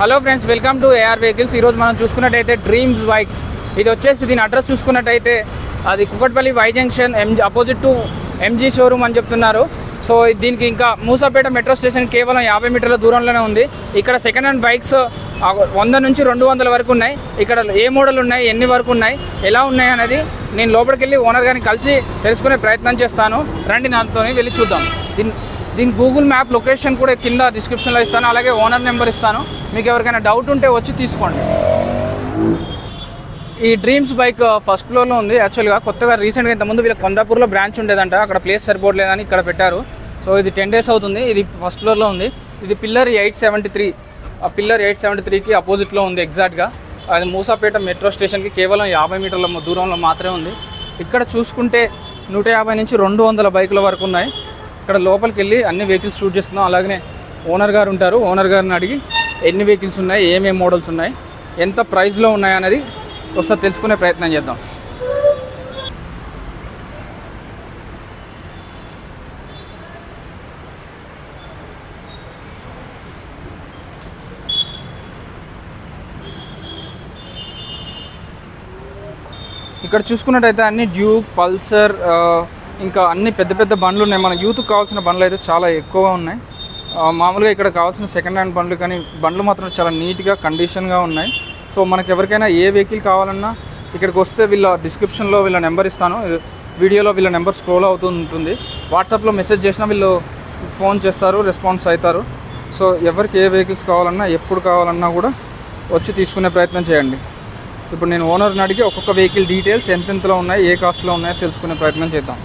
Hello friends, welcome to AR vehicles. ఈరోజు మనం చూసుకున్నట్టయితే డ్రీమ్స్ బైక్స్. ఇది వచ్చేసి దీని అడ్రస్ చూసుకున్నట్టయితే అది Kukatpally Y junction opposite to MG showroom అని చెప్తున్నారు. సో దీనికి ఇంకా మూసాపేట మెట్రో స్టేషన్ కేవలం 50 మీటర్ల దూరంలోనే ఉంది. ఇక్కడ సెకండ్ హ్యాండ్ బైక్స్ 100 నుంచి 200 వరకు ఉన్నాయి. ఇక్కడ ఏ మోడల్ ఉన్నాయి, ఎన్ని వరకు ఉన్నాయి, ఎలా ఉన్నాయి అనేది నేను లోపలికి వెళ్ళి ఓనర్ గారిని కలిసి తెలుసుకునే ప్రయత్నం చేస్తాను. రండి, నాతో వెళ్ళి చూద్దాం. దీని గూగుల్ మ్యాప్ లొకేషన్ కూడా కింద డిస్క్రిప్షన్లో ఇస్తాను, అలాగే ఓనర్ నెంబర్ ఇస్తాను. మీకు ఎవరికైనా డౌట్ ఉంటే వచ్చి తీసుకోండి. ఈ డ్రీమ్స్ బైక్ ఫస్ట్ ఫ్లోర్లో ఉంది. యాక్చువల్గా కొత్తగా రీసెంట్గా ఇంతకుముందు వీళ్ళకి కొండాపూర్లో బ్రాంచ్ ఉండేదంట, అక్కడ ప్లేస్ సరిపోవట్లేదని ఇక్కడ పెట్టారు. సో ఇది 10 days అవుతుంది. ఇది ఫస్ట్ ఫ్లోర్లో ఉంది. ఇది పిల్లర్ 873, ఆ పిల్లర్ 873కి అపోజిట్లో ఉంది ఎగ్జాక్ట్గా. అది మూసాపేట మెట్రో స్టేషన్కి కేవలం 50 మీటర్ల దూరంలో మాత్రమే ఉంది. ఇక్కడ చూసుకుంటే 150 నుంచి 200 బైకుల వరకు ఉన్నాయి. ఇక్కడ లోపలికి వెళ్ళి అన్ని వెహికల్స్ షూట్ చేసుకున్నాం. అలాగనే ఓనర్ గారు ఉంటారు, ఓనర్ గారిని అడిగి ఎన్ని వెహికల్స్ ఉన్నాయి, ఏమేమి మోడల్స్ ఉన్నాయి, ఎంత ప్రైస్లో ఉన్నాయి అనేది ఒకసారి తెలుసుకునే ప్రయత్నం చేద్దాం. ఇక్కడ చూసుకున్నట్టయితే అన్ని డ్యూక్, పల్సర్, ఇంకా అన్ని పెద్ద పెద్ద బండ్లు ఉన్నాయి. మన యూత్కి కావాల్సిన బండ్లు అయితే చాలా ఎక్కువగా ఉన్నాయి. మామూలుగా ఇక్కడ కావాల్సిన సెకండ్ హ్యాండ్ బండ్లు, కానీ బండ్లు మాత్రం చాలా నీట్గా కండిషన్గా ఉన్నాయి. సో మనకు ఎవరికైనా ఏ వెహికల్ కావాలన్నా ఇక్కడికి వస్తే వీళ్ళ డిస్క్రిప్షన్లో వీళ్ళ నెంబర్ ఇస్తాను, వీడియోలో వీళ్ళ నెంబర్ స్క్రోల్ అవుతూ ఉంటుంది. వాట్సాప్లో మెసేజ్ చేసినా వీళ్ళు ఫోన్ చేస్తారు, రెస్పాన్స్ అవుతారు. సో ఎవరికి ఏ వెహికల్స్ కావాలన్నా, ఎప్పుడు కావాలన్నా కూడా వచ్చి తీసుకునే ప్రయత్నం చేయండి. ఇప్పుడు నేను ఓనర్ని అడిగి ఒక్కొక్క వెహికల్ డీటెయిల్స్ ఎంతెంతలో ఉన్నాయి, ఏ కాస్ట్లో ఉన్నాయో తెలుసుకునే ప్రయత్నం చేద్దాం.